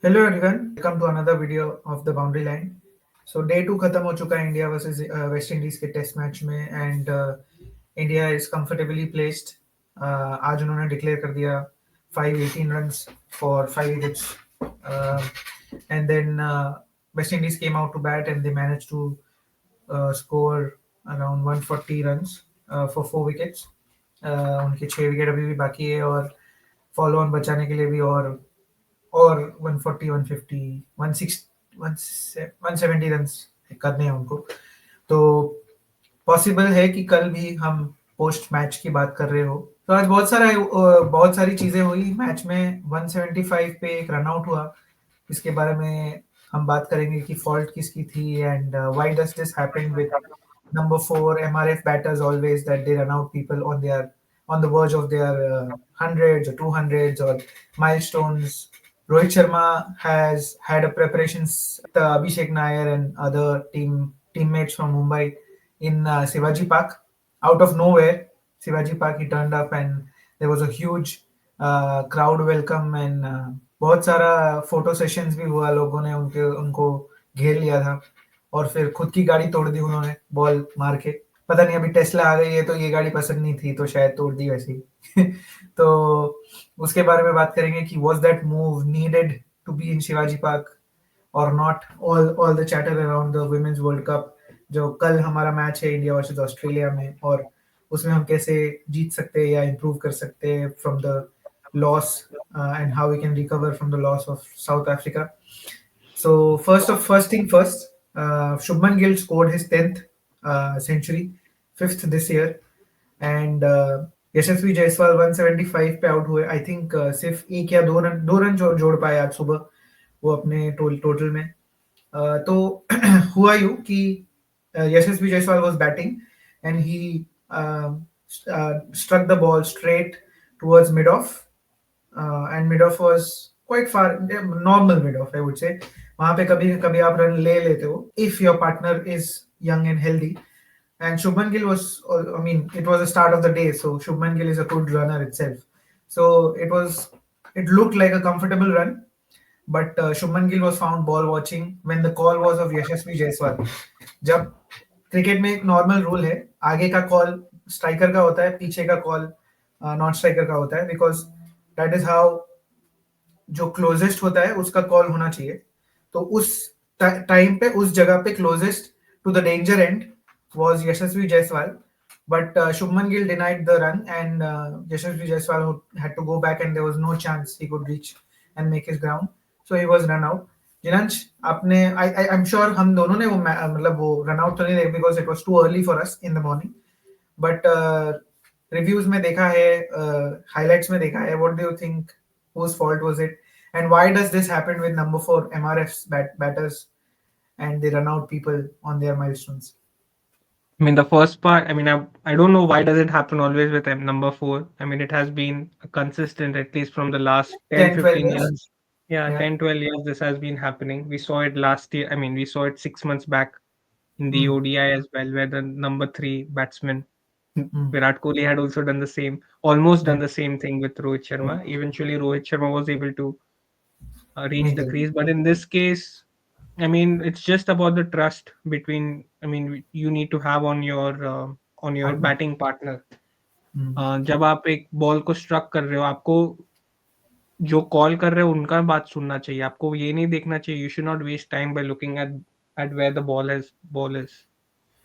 Hello everyone, welcome to another video of the Boundary Line. So day 2 खत्म हो चुका है इंडिया वर्सेस वेस्ट इंडीज के test match में and India is comfortably placed. आज उन्होंने डिक्लेयर कर दिया 518 runs for 5 wickets and then West Indies came out to bat and they manage to score around 140 runs for 4 wickets. उनके 6 wicket अभी भी बाकी है और फॉलो ऑन बचाने के लिए भी और 140 150 160 170 रन करने हैं उनको. तो पॉसिबल है कि कल भी हम पोस्ट मैच की बात कर रहे हो. तो आज बहुत सारी चीजें हुई मैच में. 175 पे एक रन आउट हुआ, इसके बारे में हम बात करेंगे कि फॉल्ट किसकी थी and why does this happen with number 4 MRF batters always, that they run out people on the verge of their hundreds or 200s or milestones. Rohit Sharma has had a preparations with Abhishek Nair and other teammates from Mumbai in Shivaji Park. Out of nowhere, Shivaji Park, he turned up and there was a huge crowd welcome and बहुत सारा photo sessions भी हुआ. लोगों ने उनको घेर लिया था और फिर खुद की गाड़ी तोड़ दी उन्होंने बॉल मार के. पता नहीं, अभी टेस्ला आ गई है तो ये गाड़ी पसंद नहीं थी तो शायद तोड़ दी वैसे ही. तो उसके बारे में बात करेंगे कि was that move needed to be in Shivaji park और not. All the chatter around the women's world cup जो कल हमारा मैच है इंडिया वर्सेस ऑस्ट्रेलिया में, और उसमें हम कैसे जीत सकते हैं या इम्प्रूव कर सकते हैं from the loss and how we can recover from the loss of South Africa. So first thing first, Shubman Gill scored his 10th century, 5th this year, and यशस्वी जायसवाल 175 पे आउट हुए. आई थिंक सिर्फ एक या दो run जोड़ पाए आज सुबह वो अपने टोटल में. तो हुआ यूं कि Yashasvi Jaiswal was batting and he struck the ball straight towards mid off, and mid off was quite far, normal mid off I would say. वहां पे कभी कभी आप रन ले लेते हो if your partner is young and healthy. And Shubman Gill was, I mean, it was the start of the day, so Shubman Gill is a good runner itself. So it looked like a comfortable run, but Shubman Gill was found ball watching when the call was of Yashasvi Jaiswal. जब cricket में एक normal rule है, आगे का call striker का होता है, पीछे का कॉल नॉन स्ट्राइकर का होता है, बिकॉज दैट इज हाउ जो क्लोजेस्ट होता है उसका कॉल होना चाहिए. तो उस टाइम पे उस जगह पे closest to the danger and was Yashasvi Jaiswal, but Shubman Gill denied the run and Yashasvi Jaiswal had to go back and there was no chance he could reach and make his ground, so he was run out. जिनंश आपने I'm sure हम दोनों ने वो मतलब वो run out तो नहीं देखा because it was too early for us in the morning, but reviews में देखा है, हाइलाइट्स में देखा है. What do you think, whose fault was it and why does this happen with number 4 MRF's batters and they run out people on their milestones? I mean, the first part, I don't know why does it happen always with number four. I mean, it has been consistent at least from the last 10, 10 12 15 years. years. Yeah, Yeah. 10, 12 years this has been happening. We saw it last year. I mean, we saw it 6 months back in the Mm. ODI as well, where the number three batsman, Mm. Virat Kohli, had also done the same, almost Yeah. done the same thing with Rohit Sharma. Eventually, Rohit Sharma was able to reach Make the it. crease. But in this case, I mean, it's just about the trust between. I mean, you need to have on your Partner. batting partner. Mm. जब आप एक ball को struck कर रहे हो, आपको जो call कर रहे हो उनका बात सुनना चाहिए. आपको ये नहीं देखना चाहिए. You should not waste time by looking at where the ball is.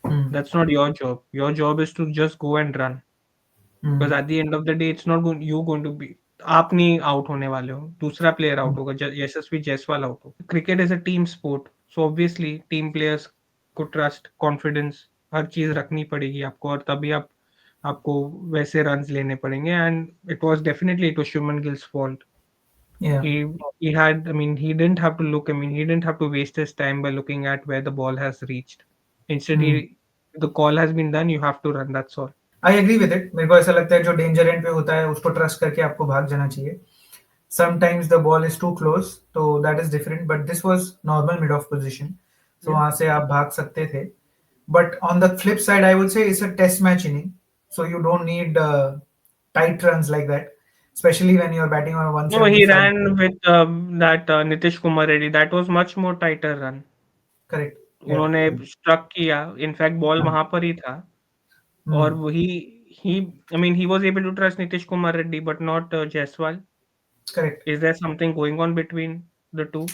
Mm. That's not your job. Your job is to just go and run. Because Mm. at the end of the day, it's not going to be. आप नहीं out होने वाले हो, दूसरा player out Mm. होगा, यशस्वी Jaiswal out होगा. Cricket is a team sport, so obviously team players को trust, confidence, हर चीज रखनी पड़ेगी आपको, और तभी आपको वैसे रन्स लेने पड़ेंगे. And it was Shubman gills fault. Yeah. He had, I mean, he didn't have to look, I mean, he didn't have to waste his time by looking at where the ball has reached. Instead, Mm. the call has been done, you have to run, that's all. I agree with it. मेरे को ऐसा लगता है जो danger and पे होता है उसको ट्रस्ट करके आपको भाग जाना चाहिए. Sometimes the ball is too close, तो that is different, but this was normal mid off position, so Yeah. वहां से आप भाग सकते थे. But on the flip side I would say it's a test match inning, so you don't need tight runs like that. especially when you're batting on a No, he 175. ran with that Nitish Kumar Reddy. That was much more tighter run. Correct. Yeah. उन्होंने struck किया, in fact ball हाँ. वहां पर ही था, और Hmm. वही he I mean he was able to trust Nitish Kumar Reddy but not Jaiswal. Correct. Is there something going on between the two,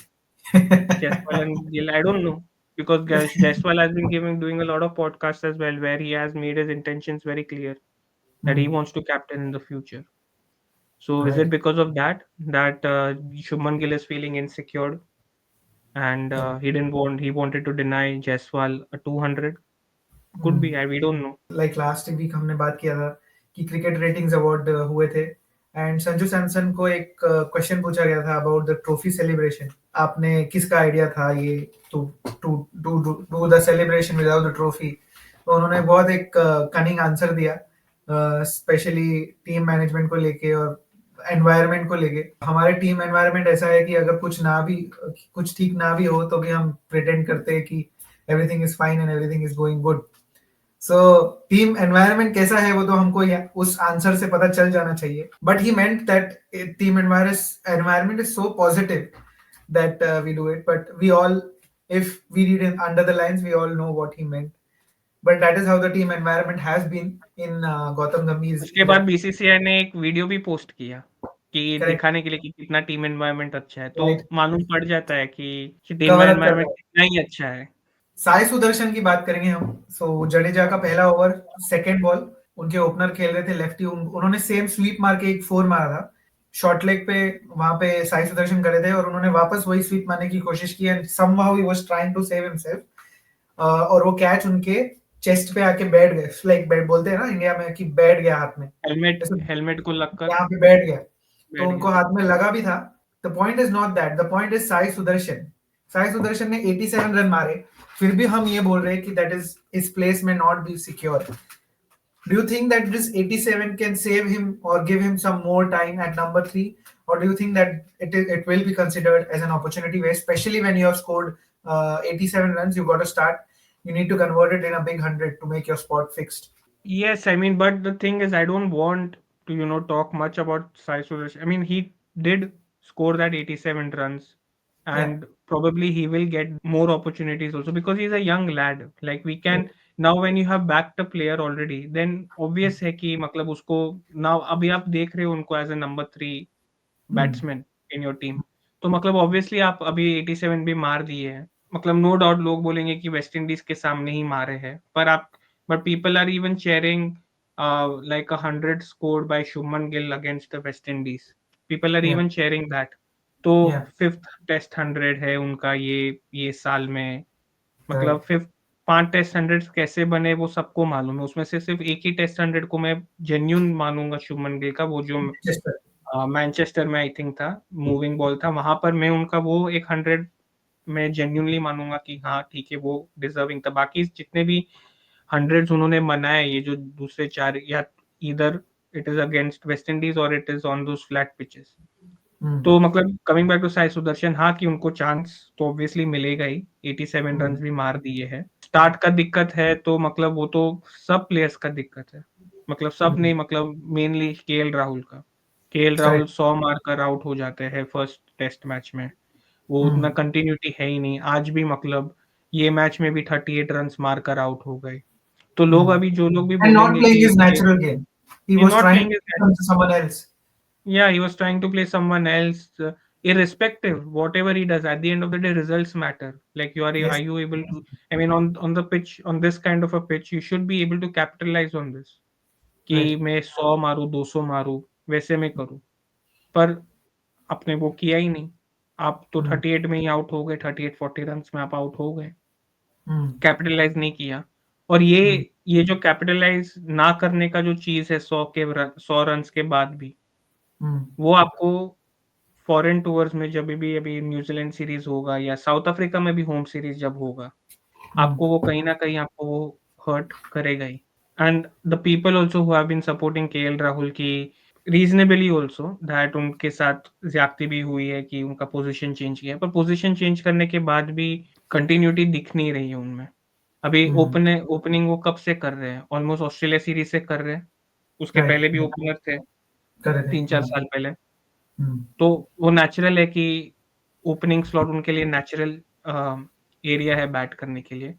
Jaiswal and Gill? I don't know, because Jaiswal has been doing a lot of podcasts as well, where he has made his intentions very clear that he Hmm. wants to captain in the future. So is it Right. because of that Shubman Gill is feeling insecure, and Yeah. he wanted to deny Jaiswal a 200? Could Hmm. be, we don't know. Like last week हमने बात किया था कि cricket ratings award हुए थे, and Sanju Samson को एक question पूछा गया था अबाउट द ट्रॉफी सेलिब्रेशन. आपने किसका आइडिया था ये to to to do the celebration without the trophy? तो उन्होंने बहुत एक कनिंग आंसर दिया, स्पेशली टीम मैनेजमेंट को लेके और एनवायरनमेंट को लेके. हमारे टीम एनवायरनमेंट ऐसा है कि अगर कुछ ठीक ना भी हो तो भी हम प्रिटेंड करते हैं कि everything is fine and everything is going good. So team environment कैसा है वो तो हमको उस आंसर से पता चल जाना चाहिए. But he meant that team environment is so positive that we do it. But we all, if we read in under the lines, we all know what he meant. But that is how the team environment has been in Gautam Gambhir's उसके era. बाद BCCI ने एक video भी post किया कि Correct. दिखाने के लिए कि कितना टीम एनवायरनमेंट अच्छा है, तो Right. मालूम पड़ जाता है कि टीम कवर अप कर रहा एनवायरनमेंट है. कितना ही अच्छा है. साई सुदर्शन की बात करेंगे हम. सो जडेजा का पहला ओवर, सेकंड बॉल, उनके ओपनर खेल रहे थे लेफ्टी. उन्होंने सेम स्वीप मार के एक 4 मारा था शॉर्ट लेग पे. वहां पे साई सुदर्शन करे थे और उन्होंने वापस वही स्वीप मारने की कोशिश की, and somehow he was trying to save himself. और वो कैच उनके चेस्ट पे आके बैठ गए. लाइक बैट बोलते हैं ना इंडिया में कि बैठ गया हाथ में, हेलमेट जैसे हेलमेट को लगकर यहाँ पे बैठ गया. तो बैठ उनको गया. हाथ में लगा भी था. The point is not that. The point is Sai Sudarshan. Sai Sudarshan ने 87 रन मारे, फिर भी हम ये बोल रहे हैं कि दैट इज हिज प्लेस में not be secure. Do you think that this 87 can save him or give him some more time at number 3, or do you think that it will be considered as an opportunity where, especially when you have scored 87 runs, you got to start, you need to convert it in a big 100 to make your spot fixed? Yes, I mean, but the thing is, I don't want to, talk much about Sai Suresh. I mean, he did score that 87 runs, Yeah. and probably he will get more opportunities also, because he's a young lad. Like, we Yeah. can now, when you have backed a player already, then obvious है कि मतलब उसको now अभी आप देख रहे हो उनको as a number 3 Hmm. Batsman in your team, तो मतलब ऑब्वियसली आप अभी 87 भी मार दिए हैं. मतलब नो डाउट लोग बोलेंगे कि वेस्ट इंडीज के सामने ही मारे हैं, पर आप but people are even sharing like 100 scored by Shubman Gill against the West Indies. People are Yeah. even sharing that. तो Yeah. फिफ्थ टेस्ट 100 है उनका ये साल में. मतलब Right. फिफ्थ 5 टेस्ट 100 कैसे बने वो सबको मालूम है. उसमें से सिर्फ एक ही टेस्ट 100 को मैं जेन्यून मानूंगा शुभमन गिल का, वो जो Just मैनचेस्टर में आई थिंक था, मूविंग बॉल था वहां पर. मैं उनका वो एक 100 मैं जेन्यूनली मानूंगा कि हाँ ठीक है वो डिजर्विंग था. बाकी जितने भी 100 उन्होंने मनाए, ये जो दूसरे 4, या इधर it is against West Indies और it is on those flat pitches. तो मतलब coming back to Sai Sudharsan, हाँ कि उनको चांस तो ऑब्वियसली मिलेगा ही. 87 रन भी मार दिए हैं. स्टार्ट का दिक्कत है तो मतलब वो तो सब प्लेयर्स का दिक्कत है. मतलब सब नहीं, मतलब मेनली केएल राहुल का. KL Rahul correct. 100 मारकर आउट हो जाते हैं फर्स्ट टेस्ट मैच में. वो उतना कंटिन्यूटी है ही नहीं. आज भी मतलब ये मैच में भी 38 रन मारकर आउट हो गए. तो लोग अभी जो लोग भी And not बोलेंगे playing कि his natural game. He was not trying playing, to become someone else. yeah, he was trying to play someone else. Irrespective, whatever he does, at the end of the day, results matter. Like are Yes. you able to? I mean, on the pitch, on this kind of a pitch, you should be able to capitalize on this. कि Right. मैं 100 मारूं 200 मारूं वैसे मैं करूं. पर आपने वो किया ही नहीं. आप तो 38 में ही आउट हो गए. 38-40 रन में आप आउट हो गए. कैपिटलाइज नहीं किया. और ये जो कैपिटलाइज ना करने का जो चीज है 100 रन के बाद भी, वो आपको फॉरेन टूर्स में जब भी अभी न्यूजीलैंड सीरीज होगा या साउथ अफ्रीका में भी होम सीरीज जब होगा, आपको वो कहीं ना कहीं आपको वो हर्ट करेगा ही. And the people also who have been supporting KL Rahul की रीजनेबली ऑल्सो दैट उनके साथ ज्यादती भी हुई है कि उनका पोजीशन चेंज किया, पर पोजीशन चेंज करने के बाद भी कंटिन्यूटी दिख नहीं रही है उनमें. अभी ओपनिंग वो कब से कर रहे हैं? ऑलमोस्ट ऑस्ट्रेलिया सीरीज से कर रहे हैं. उसके Right. पहले भी ओपनर थे. करेक्ट। 3-4 साल पहले। हम्म, तो वो नेचुरल है कि ओपनिंग स्लॉट उनके लिए नेचुरल एरिया है बैट करने के लिए।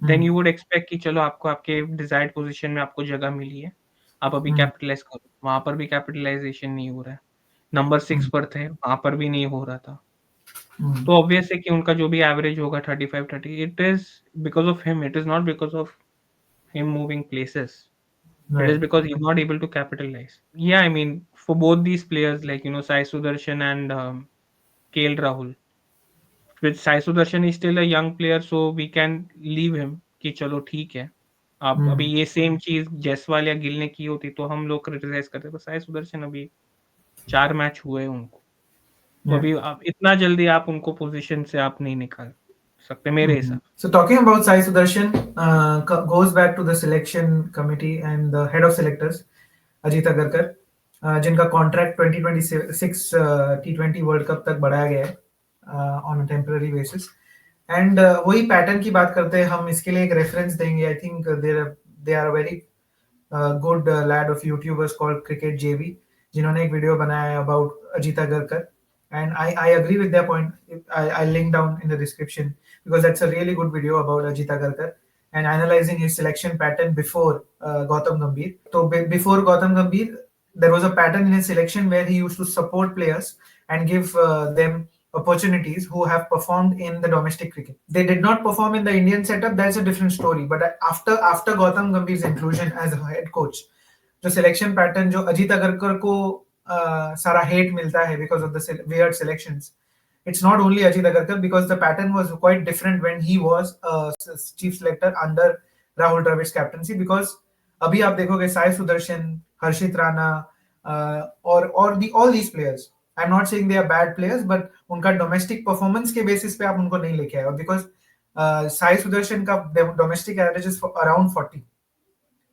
देन यू वुड एक्सपेक्ट कि चलो आपको आपके डिजायर्ड पोजीशन में आपको जगह मिली है, आप अभी कैपिटलाइज करो। वहां पर भी कैपिटलाइजेशन नहीं हो रहा है। नंबर 6 पर थे, वहां पर भी नहीं हो रहा था। तो ऑब्वियस है कि उनका जो भी एवरेज होगा 35-30, it is because of him, it is not because of him moving places, it is right. because he's not able to capitalize. Yeah, I mean, for both these players, like, Sai Sudarshan and KL Rahul, with Sai Sudarshan is still a young player, so we can leave him कि चलो ठीक है। अब अभी ये same चीज जयसवाल या गिल ने की होती तो हम लोग क्रिटिसाइज करते, पर साई सुदर्शन अभी 4 मैच हुए हैं उनको, तो अभी आप इतना जल्दी आप उनको पोजीशन से आप नहीं निकाल सकते मेरे हिसाब। So talking about Sai Sudarshan, goes back to the selection committee and the head of selectors, Ajit Agarkar, जिनका कॉन्ट्रैक्ट 2026 T20 वर्ल्ड कप तक बढ़ाया गया है on a temporary basis. And वही पैटर्न की बात करते हैं हम, इसके लिए एक रेफरेंस देंगे। I think they are very good lot of YouTubers called cricket JV, जिन्होंने एक वीडियो बनाया है about Ajit Agarkar, and I agree with their point. I'll link down in the description because that's a really good video about Ajit Agarkar and analyzing his selection pattern before Gautam Gambhir. So before Gautam Gambhir, there was a pattern in his selection where he used to support players and give them opportunities who have performed in the domestic cricket. They did not perform in the Indian setup. That's a different story. But after Gautam Gambhir's inclusion as a head coach, जो selection pattern जो अजीत अगरकर को सारा hate मिलता है because of the weird selections, it's not only Ajit Agarkar, because the pattern was quite different when he was chief selector under Rahul Dravid's captaincy. Because अभी आप देखोगे साई सुदर्शन, हर्षित राणा और all these players, I'm not saying they are bad players, but उनका domestic performance के basis पे आप उनको नहीं लेके आए हो, बिकॉज साई सुदर्शन का domestic average is around 40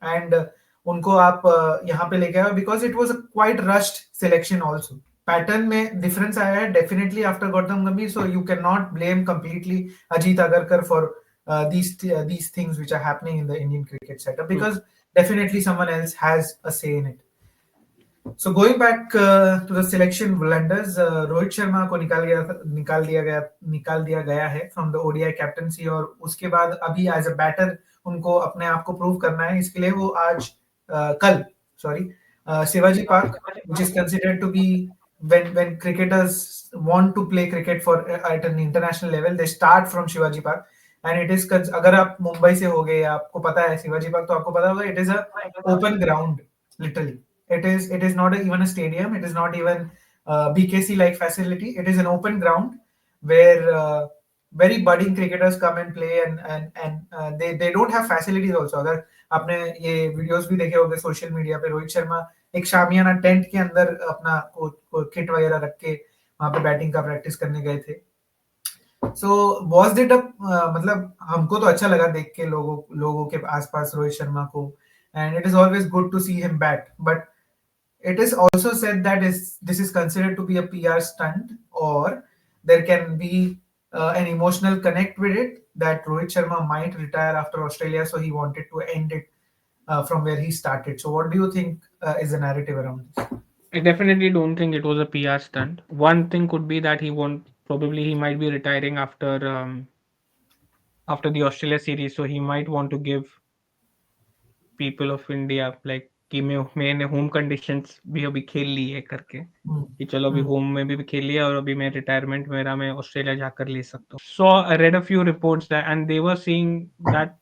and उनको आप यहाँ पे लेके आए because it was a quite rushed selection also. Pattern में डिफरेंस आया है डेफिनेटली आफ्टर गौतम गंभीर, so you can not blame completely Ajit Agarkar for these things which are happening in the Indian cricket setup, because definitely someone else has a say in it. So going back to the selection blunders, Rohit Sharma को निकाल दिया गया है from the ODI captaincy, और उसके बाद अभी as a batter उनको अपने आप को प्रूव करना है। इसके लिए वो आज कल Shivaji park, which is considered to be when cricketers want to play cricket for at an international level, they start from Shivaji Park, and it is, अगर आप मुंबई से हो गए, आपको पता है शिवाजी पार्क, तो आपको पता होगा it is a open ground literally. It is not even a stadium. It is not even BKC like facility. It is an open ground where very budding cricketers come and play, and they don't have facilities also. अगर आपने ये videos भी देखे होंगे social media पे, रोहित शर्मा एक शामियाना tent के अंदर अपना किट वगैरह रख के वहां पे बैटिंग का प्रैक्टिस करने गए थे। सो वॉज इट अप, मतलब हमको तो अच्छा लगा देख के लोगों के आसपास रोहित शर्मा को, and it is always good to see him bat, but it is also said that this is considered to be a PR stunt, or there can be an emotional connect with it, that Rohit Sharma might retire after Australia, so he wanted to end it from where he started. So what do you think is the narrative around this? I definitely don't think it was a PR stunt. One thing could be that he might be retiring after the Australia series, so he might want to give people of India like कि मैंने home conditions भी अभी खेल ली है करके, कि चलो अभी होम में भी खेल लिया और अभी मैं रिटायरमेंट मेरा मैं ऑस्ट्रेलिया जाकर ले सकता हूँ। So I read a few reports that and they were saying that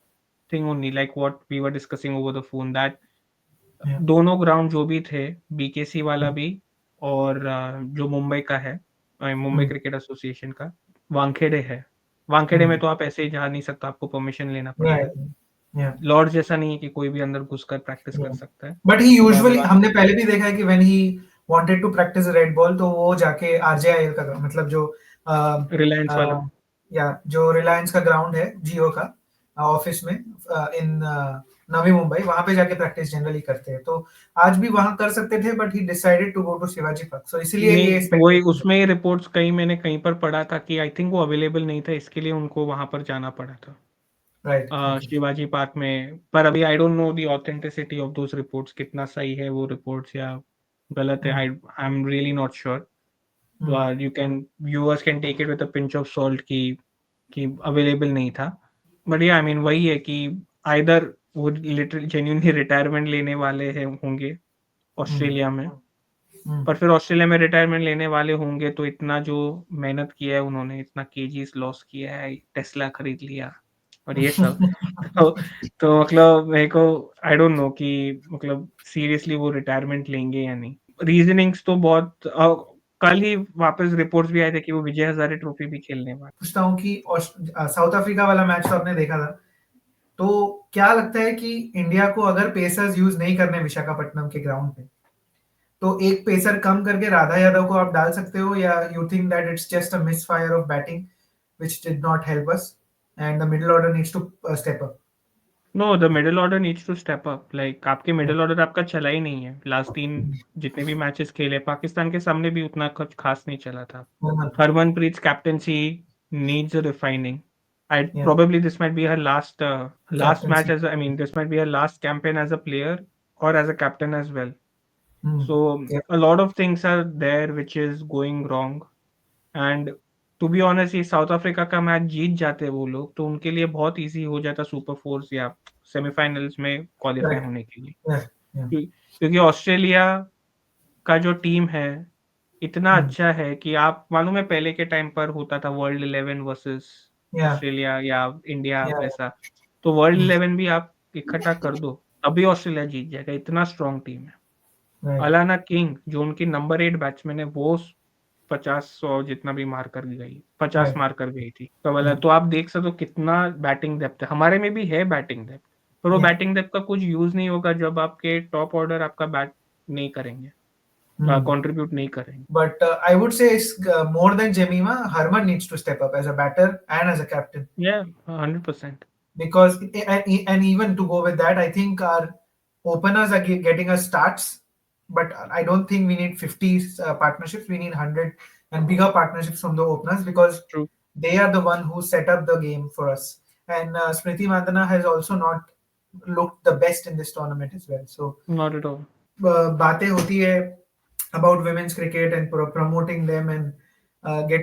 thing only, like what we were discussing over the phone, that दोनों ग्राउंड जो भी थे, बीकेसी वाला भी और जो मुंबई का है, मुंबई क्रिकेट एसोसिएशन का, वानखेड़े है। वानखेड़े में तो आप ऐसे ही जा नहीं सकता, आपको परमिशन लेना पड़ेगा। लॉर्ड जैसा नहीं है कि कोई भी अंदर घुसकर प्रैक्टिस कर सकता है। बट ही यूजुअली, हमने पहले भी देखा है कि when he wanted to practise red ball, तो वो जाके आरजेआईएल का, मतलब जो रिलायंस वाला, या जो रिलायंस का ग्राउंड है जियो का ऑफिस में इन नवी मुंबई, वहां पे जाके प्रैक्टिस जनरली करते हैं। तो आज भी वहां कर सकते थे, but he decided to go to Shivaji park, so इसीलिए ये वही उसमें ये रिपोर्ट्स मैंने कहीं पर पढ़ा था कि आई थिंक वो अवेलेबल नहीं था, इसके लिए उनको वहां पर जाना पड़ा था, राइट, शिवाजी पार्क में। पर अभी I don't know the authenticity of those reports, कितना सही है वो रिपोर्ट्स या गलत है. I am really not sure. You can viewers can take it with a pinch of salt कि अवेलेबल नहीं था. बट या आई मीन वही है कि आइदर वो लिटरली जेन्युइनली रिटायरमेंट लेने वाले हैं होंगे ऑस्ट्रेलिया में, पर फिर ऑस्ट्रेलिया में रिटायरमेंट लेने वाले होंगे तो इतना जो मेहनत किया है उन्होंने, इतना केजीस लॉस किया है, टेस्ला खरीद लिया और ये सब तो मतलब मेरे को आई डोंट नो कि मतलब सीरियसली वो रिटायरमेंट लेंगे या नहीं. रीजनिंग्स तो बहुत कल ही वापस रिपोर्ट्स भी आए थे कि वो विजय हजारे ट्रॉफी भी खेलने वाले. पूछता हूँ कि साउथ अफ्रीका वाला मैच तो आपने देखा था, तो क्या लगता है कि इंडिया को अगर पेसर्स यूज नहीं करने विशाखापट्टनम के ग्राउंड पे, तो एक पेसर कम करके राधा यादव को आप डाल सकते हो, या you think that it's just a miss fire of batting which did not help us and the middle order needs to step up? No, the middle order needs to step up. Like आपके middle order आपका चला ही नहीं है. Last 3 जितने भी matches खेले पाकिस्तान के सामने भी उतना कुछ खास नहीं चला था. हरमनप्रीत's captaincy needs a refining. Yeah. Probably this might be her last match Captaincy. as I mean this might be her last campaign as a player or as a captain as well. So Yeah. a lot of things are there which is going wrong. And to be honest ये South Africa का match जीत जाते वो लोग तो उनके लिए बहुत इजी हो जाता सुपर फोर्स या सेमीफाइनल्स में क्वालिफाई Right. होने के लिए. Yeah. Yeah. क्योंकि ऑस्ट्रेलिया का जो टीम है इतना अच्छा है कि आप मालूम है पहले के टाइम पर होता था वर्ल्ड 11 वर्सेस Yeah. ऑस्ट्रेलिया या इंडिया Yeah. वैसा, तो वर्ल्ड 11 भी आप इकट्ठा कर दो अभी ऑस्ट्रेलिया जीत जाएगा. इतना स्ट्रॉन्ग टीम है. Right. अलाना किंग जो उनकी नंबर 8 बैट्समैन है वो 50-100 जितना भी मार कर गई, 50 Right. मार कर गई थी तो आप देख सकते हो कितना बैटिंग डेप्थ है. हमारे में भी है बैटिंग डेप्थ, पर वो Yeah. बैटिंग डेप्थ का कुछ यूज नहीं होगा जब आपके टॉप ऑर्डर आपका बैट नहीं करेंगे, कंट्रीब्यूट नहीं करेंगे. But I would say it's more than Jemima. Harman needs to step up as a batter and as a captain. Yeah, 100%. Because and even to go with that, I think our openers are getting us starts, but I don't think we need 50 partnerships. We need 100 and bigger partnerships from the openers, because True. they are the one who set up the game for us. And Smriti Mandana has also not looked the best in this tournament as well. So Not at all. बातें होती है about women's cricket and promoting them and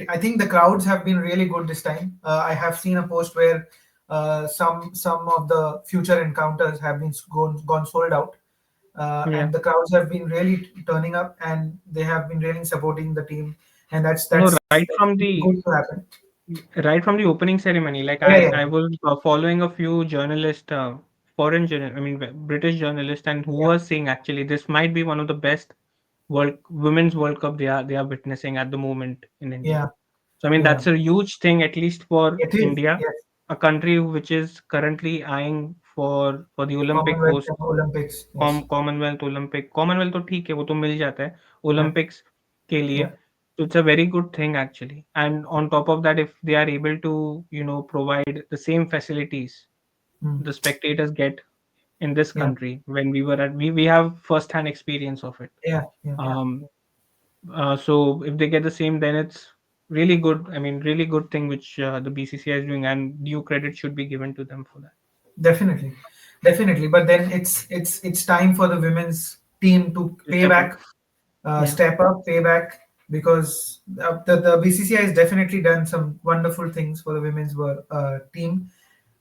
I think the crowds have been really good this time. I have seen a post where some of the future encounters have been gone sold out, Yeah. and the crowds have been really turning up and they have been really supporting the team, and that's No, right from good to happen. the opening ceremony, like Yeah. I was following a few journalists, British journalists, and who was saying actually this might be one of the best women's World Cup they are witnessing at the moment in India. Yeah. So I mean Yeah. that's a huge thing, at least for It is. India, Yes. a country which is currently eyeing for the Olympic Commonwealth host. and Olympics. Yes. Commonwealth तो ठीक है वो तो मिल जाता है Olympics के लिए. Yeah. So it's a very good thing actually, and on top of that if they are able to provide the same facilities the spectators get in this Yeah. country when we have first hand experience of it. Yeah. Yeah. So if they get the same, then it's really good. I mean, really good thing which the BCCI is doing, and due credit should be given to them for that. Definitely. But then it's time for the women's team to pay back, step up, pay back, because the BCCI has definitely done some wonderful things for the women's team.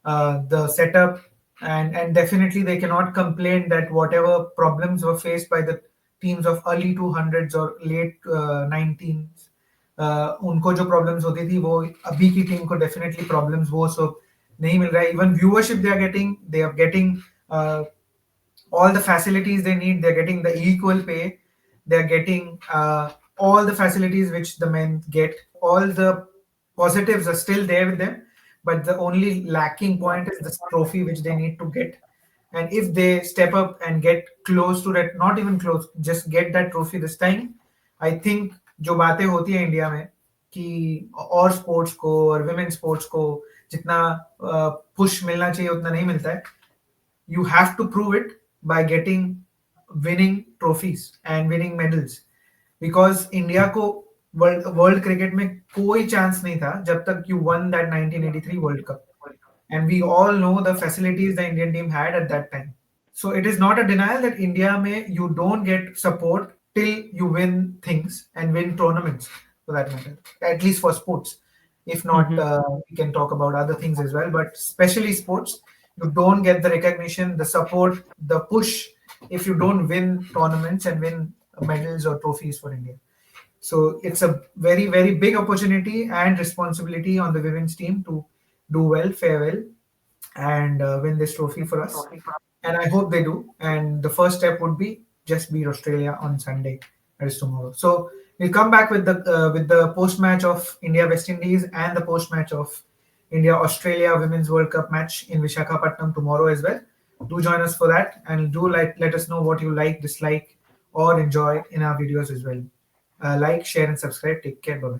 The setup, and definitely they cannot complain that whatever problems were faced by the teams of early 200s or late 19s, उनको जो problems होती थी वो अभी की team को definitely problems वो सब नहीं मिल रहा है. Even viewership they are getting all the facilities they need. They're getting the equal pay. They're getting all the facilities which the men get. All the positives are still there with them, but the only lacking point is this trophy which they need to get. And if they step up and get close to that, not even close, just get that trophy this time, I think जो बातें होती है India में कि और sports को और women sports को जितना पुश मिलना चाहिए उतना नहीं मिलता है. You have to prove it by winning trophies and winning medals, because India को world cricket में कोई chance नहीं था जब तक you won that 1983 World Cup, and we all know the facilities the Indian team had at that time. So it is not a denial that India में you don't get support till you win things and win tournaments, for that matter, at least for sports. If not, we can talk about other things as well, but especially sports, you don't get the recognition, the support, the push if you don't win tournaments and win medals or trophies for India. So it's a very, very big opportunity and responsibility on the women's team to do well, fare well, and win this trophy for us. And I hope they do. And the first step would be just beat Australia on Sunday, that is tomorrow. So we'll come back with the post match of India West Indies and the post match of India Australia Women's World Cup match in Visakhapatnam tomorrow as well. Do join us for that, and do let us know what you like, dislike, or enjoy in our videos as well. Like, share, and subscribe. Take care. Bye bye.